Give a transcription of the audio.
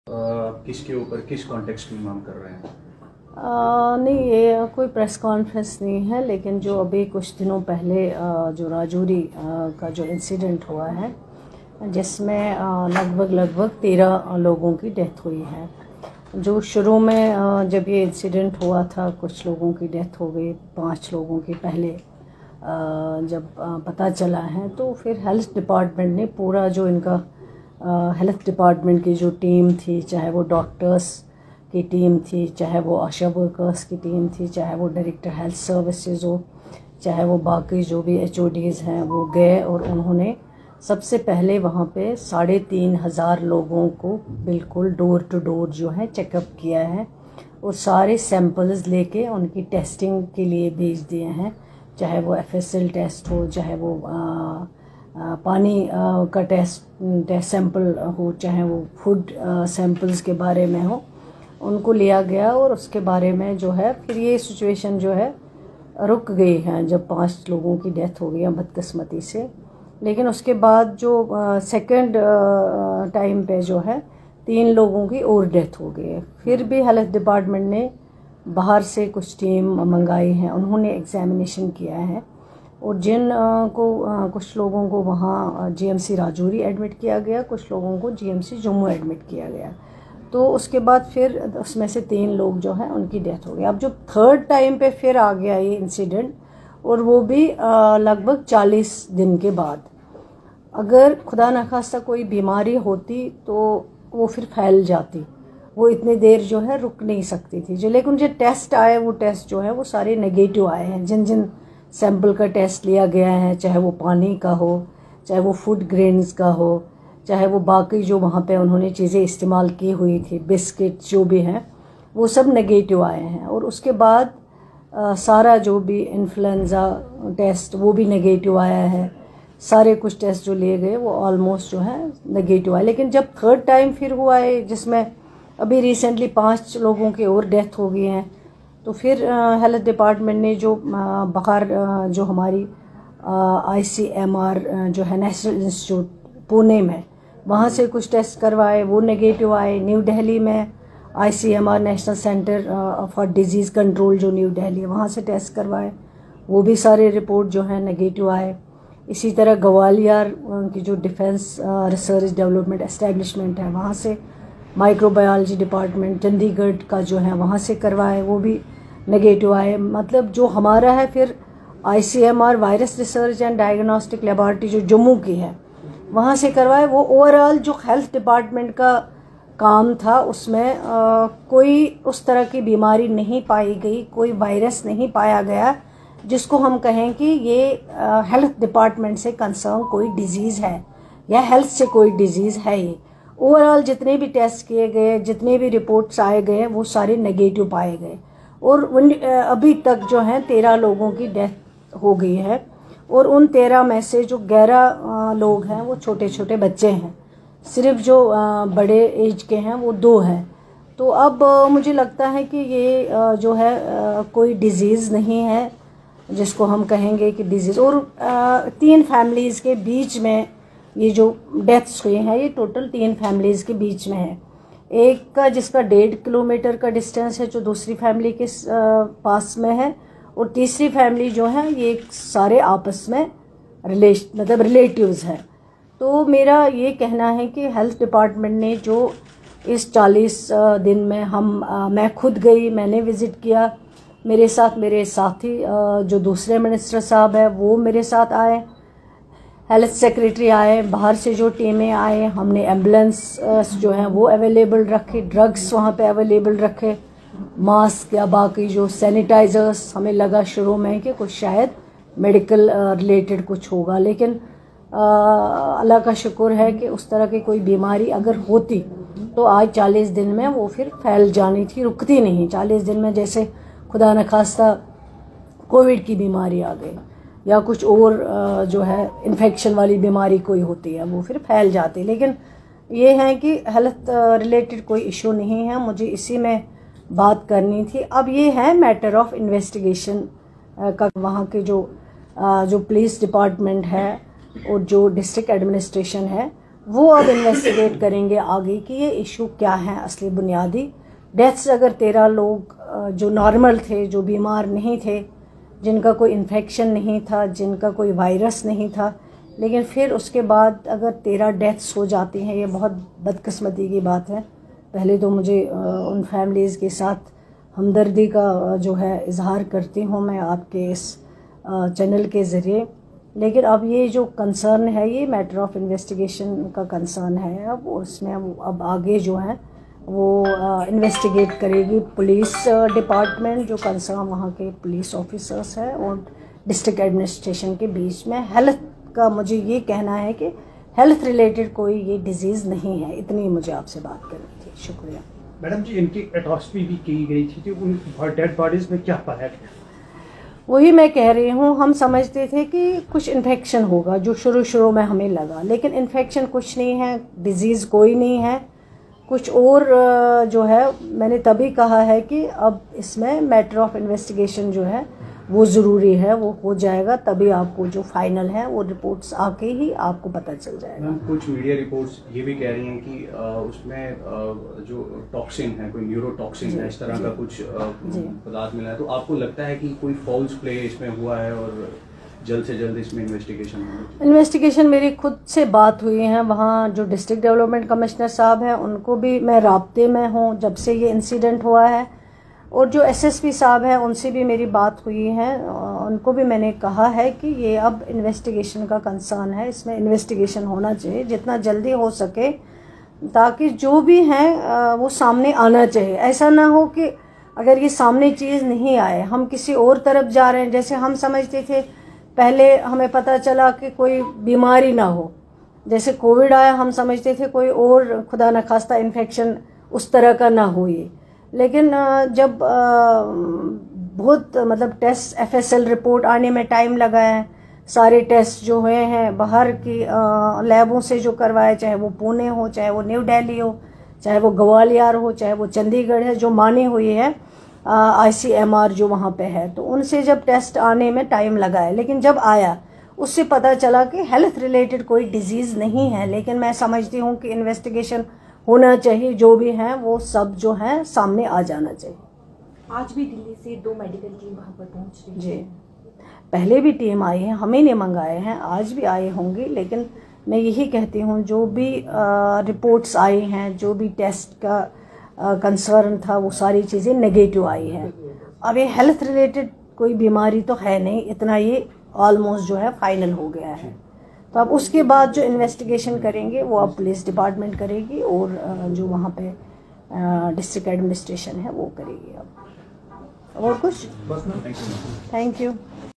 किसके ऊपर किस कॉन्टेक्स्ट में मांग कर रहे हैं? नहीं, ये कोई प्रेस कॉन्फ्रेंस नहीं है, लेकिन जो अभी कुछ दिनों पहले जो राजौरी का जो इंसिडेंट हुआ है, जिसमें लगभग 13 लोगों की डेथ हुई है। जो शुरू में जब ये इंसिडेंट हुआ था, कुछ लोगों की डेथ हो गई, 5 लोगों की पहले जब पता चला है, तो फिर हेल्थ डिपार्टमेंट ने पूरा जो इनका हेल्थ डिपार्टमेंट की जो टीम थी, चाहे वो डॉक्टर्स की टीम थी, चाहे वो आशा वर्कर्स की टीम थी, चाहे वो डायरेक्टर हेल्थ सर्विसेज हो, चाहे वो बाकी जो भी HODs हैं, वो गए और उन्होंने सबसे पहले वहाँ पे 3,500 लोगों को बिल्कुल डोर टू डोर जो है चेकअप किया है और सारे सैंपल्स लेके उनकी टेस्टिंग के लिए भेज दिए हैं। चाहे वो FSL टेस्ट हो, चाहे वो पानी का टेस्ट सैंपल हो, चाहे वो फूड सैंपल्स के बारे में हो, उनको लिया गया और उसके बारे में जो है फिर ये सिचुएशन जो है रुक गई है जब 5 लोगों की डेथ हो गई बदकिस्मती से। लेकिन उसके बाद जो सेकंड टाइम पे जो है 3 लोगों की और डेथ हो गई है। फिर भी हेल्थ डिपार्टमेंट ने बाहर से कुछ टीम मंगाई है, उन्होंने एग्जामिनेशन किया है और जिन कुछ लोगों को वहाँ GMC राजौरी एडमिट किया गया, कुछ लोगों को GMC जम्मू एडमिट किया गया। तो उसके बाद फिर उसमें से 3 लोग जो हैं उनकी डेथ हो गई। अब जो थर्ड टाइम पे फिर आ गया ये इंसिडेंट, और वो भी लगभग 40 दिन के बाद। अगर खुदा न खास्ता कोई बीमारी होती तो वो फिर फैल जाती, वो इतनी देर जो है रुक नहीं सकती थी। जो लेकिन जो टेस्ट आए, वो टेस्ट जो है वो सारे नेगेटिव आए हैं। जिन जिन सैंपल का टेस्ट लिया गया है, चाहे वो पानी का हो, चाहे वो फूड ग्रेन्स का हो, चाहे वो बाकी जो वहाँ पे उन्होंने चीज़ें इस्तेमाल की हुई थी, बिस्किट जो भी हैं, वो सब नेगेटिव आए हैं। और उसके बाद सारा जो भी इन्फ्लुएंज़ा टेस्ट वो भी नेगेटिव आया है। सारे कुछ टेस्ट जो लिए गए वो ऑलमोस्ट जो है नेगेटिव आए। लेकिन जब थर्ड टाइम फिर हुआ है, जिसमें अभी रिसेंटली 5 लोगों की और डेथ हो गई हैं, तो फिर हेल्थ डिपार्टमेंट ने जो बाहर जो हमारी ICMR जो है नेशनल इंस्टीट्यूट पुणे में, वहाँ से कुछ टेस्ट करवाए, वो नेगेटिव आए। न्यू दिल्ली में ICMR national centre for disease control जो न्यू दिल्ली, वहाँ से टेस्ट करवाए, वो भी सारे रिपोर्ट जो है नेगेटिव आए। इसी तरह ग्वालियर की जो डिफेंस रिसर्च डेवलपमेंट एस्टेब्लिशमेंट है, वहाँ से माइक्रोबायोलॉजी डिपार्टमेंट चंडीगढ़ का जो है वहाँ से करवाए, वो भी नेगेटिव आए। मतलब जो हमारा है फिर ICMR virus research and diagnostic laboratory जो जम्मू की है, वहाँ से करवाए। वो ओवरऑल जो हेल्थ डिपार्टमेंट का काम था, उसमें कोई उस तरह की बीमारी नहीं पाई गई, कोई वायरस नहीं पाया गया जिसको हम कहें कि ये हेल्थ डिपार्टमेंट से कंसर्न कोई डिजीज़ है या हेल्थ से कोई डिजीज़ है। ये ओवरऑल जितने भी टेस्ट किए गए, जितने भी रिपोर्ट्स आए गए, वो सारे नेगेटिव पाए गए। और अभी तक जो है 13 लोगों की डेथ हो गई है और उन 13 में से जो 11 लोग हैं वो छोटे छोटे बच्चे हैं। सिर्फ जो बड़े एज के हैं वो 2 हैं। तो अब मुझे लगता है कि ये जो है कोई डिजीज़ नहीं है जिसको हम कहेंगे कि डिजीज़। और 3 फैमिलीज़ के बीच में ये जो डेथ्स हुए हैं, ये टोटल 3 फैमिलीज़ के बीच में है। एक का जिसका 1.5 किलोमीटर का डिस्टेंस है, जो दूसरी फैमिली के पास में है, और तीसरी फैमिली जो है ये सारे आपस में रिलेटिव्स हैं। तो मेरा ये कहना है कि हेल्थ डिपार्टमेंट ने जो इस 40 दिन में मैं खुद गई, मैंने विज़िट किया, मेरे साथ मेरे साथी जो दूसरे मिनिस्टर साहब है वो मेरे साथ आए, हेल्थ सेक्रेटरी आए, बाहर से जो टीमें आए, हमने एम्बुलेंस जो हैं वो अवेलेबल रखे, ड्रग्स वहाँ पे अवेलेबल रखे, मास्क या बाकी जो सैनिटाइज़र्स। हमें लगा शुरू में कि कुछ शायद मेडिकल रिलेटेड कुछ होगा, लेकिन अल्लाह का शुक्र है कि उस तरह की कोई बीमारी अगर होती तो आज 40 दिन में वो फिर फैल जानी थी, रुकती नहीं। 40 दिन में जैसे खुदा न खास्ता कोविड की बीमारी आ गई या कुछ और जो है इन्फेक्शन वाली बीमारी कोई होती है, वो फिर फैल जाती। लेकिन ये है कि हेल्थ रिलेटेड कोई इशू नहीं है, मुझे इसी में बात करनी थी। अब ये है मैटर ऑफ इन्वेस्टिगेशन का। वहाँ के जो पुलिस डिपार्टमेंट है और जो डिस्ट्रिक्ट एडमिनिस्ट्रेशन है, वो अब इन्वेस्टिगेट करेंगे आगे कि ये इशू क्या है असली बुनियादी। डेथ्स अगर 13 लोग जो नॉर्मल थे, जो बीमार नहीं थे, जिनका कोई इन्फेक्शन नहीं था, जिनका कोई वायरस नहीं था, लेकिन फिर उसके बाद अगर 13 डेथ्स हो जाती हैं, ये बहुत बदकिस्मती की बात है। पहले तो मुझे उन फैमिलीज़ के साथ हमदर्दी का जो है इजहार करती हूँ मैं आपके इस चैनल के ज़रिए। लेकिन अब ये जो कंसर्न है, ये मैटर ऑफ इन्वेस्टिगेशन का कंसर्न है। अब उसमें अब आगे जो है वो इन्वेस्टिगेट करेगी पुलिस डिपार्टमेंट, जो कंसर्न वहाँ के पुलिस ऑफिसर्स हैं, और डिस्ट्रिक्ट एडमिनिस्ट्रेशन के बीच में। हेल्थ का मुझे ये कहना है कि हेल्थ रिलेटेड कोई ये डिजीज़ नहीं है। इतनी मुझे आपसे बात करनी थी। शुक्रिया। मैडम जी, इनकी एटॉस्टमी भी की गई थी, तो उन डेड बॉडीज में क्या पाया गया? वही मैं कह रही हूँ, हम समझते थे कि कुछ इन्फेक्शन होगा, जो शुरू में हमें लगा, लेकिन इन्फेक्शन कुछ नहीं है, डिजीज़ कोई नहीं है, कुछ और जो है। मैंने तभी कहा है कि अब इसमें मैटर ऑफ इन्वेस्टिगेशन जो है वो ज़रूरी है, वो हो जाएगा तभी आपको जो फाइनल है वो रिपोर्ट्स आके ही आपको पता चल जाएगा। मैम, कुछ मीडिया रिपोर्ट्स ये भी कह रही हैं कि उसमें जो टॉक्सिन है, कोई न्यूरोटॉक्सिन है, इस तरह का कुछ पदार्थ मिला है। तो आपको लगता है कि कोई फॉल्स प्ले इसमें हुआ है और जल्द से जल्द इसमें इन्वेस्टिगेशन मेरी खुद से बात हुई है, वहाँ जो डिस्ट्रिक्ट डेवलपमेंट कमिश्नर साहब हैं उनको भी मैं राब्ते में हूँ जब से ये इंसिडेंट हुआ है, और जो एसएसपी साहब हैं उनसे भी मेरी बात हुई है। उनको भी मैंने कहा है कि ये अब इन्वेस्टिगेशन का कंसर्न है, इसमें इन्वेस्टिगेशन होना चाहिए जितना जल्दी हो सके, ताकि जो भी हैं वो सामने आना चाहिए। ऐसा ना हो कि अगर ये सामने चीज़ नहीं आए, हम किसी और तरफ जा रहे हैं। जैसे हम समझते थे पहले, हमें पता चला कि कोई बीमारी ना हो, जैसे कोविड आया, हम समझते थे कोई और खुदा न खास्ता इन्फेक्शन उस तरह का ना हो ये। लेकिन जब बहुत मतलब टेस्ट FSL रिपोर्ट आने में टाइम लगा है, सारे टेस्ट जो हुए हैं बाहर की लैबों से जो करवाए, चाहे वो पुणे हो, चाहे वो न्यू दिल्ली हो, चाहे वो ग्वालियर हो, चाहे वो चंडीगढ़ है, जो मानी हुई है ICMR जो वहाँ पे है, तो उनसे जब टेस्ट आने में टाइम लगा है। लेकिन जब आया उससे पता चला कि हेल्थ रिलेटेड कोई डिजीज़ नहीं है। लेकिन मैं समझती हूँ कि इन्वेस्टिगेशन होना चाहिए, जो भी हैं वो सब जो है सामने आ जाना चाहिए। आज भी दिल्ली से 2 मेडिकल टीम वहाँ पर पहुँच रही है। जी, पहले भी टीम आई है, हमें नहीं मंगाए हैं, आज भी आए होंगे। लेकिन मैं यही कहती हूँ, जो भी रिपोर्ट्स आई हैं, जो भी टेस्ट का कंसर्न था, वो सारी चीज़ें नेगेटिव आई हैं। अब ये हेल्थ रिलेटेड कोई बीमारी तो है नहीं, इतना ये ऑलमोस्ट जो है फाइनल हो गया है। तो अब उसके बाद जो इन्वेस्टिगेशन करेंगे वो अब पुलिस डिपार्टमेंट करेगी, और जो वहाँ पे डिस्ट्रिक्ट एडमिनिस्ट्रेशन है वो करेगी। अब और कुछ? Thank you.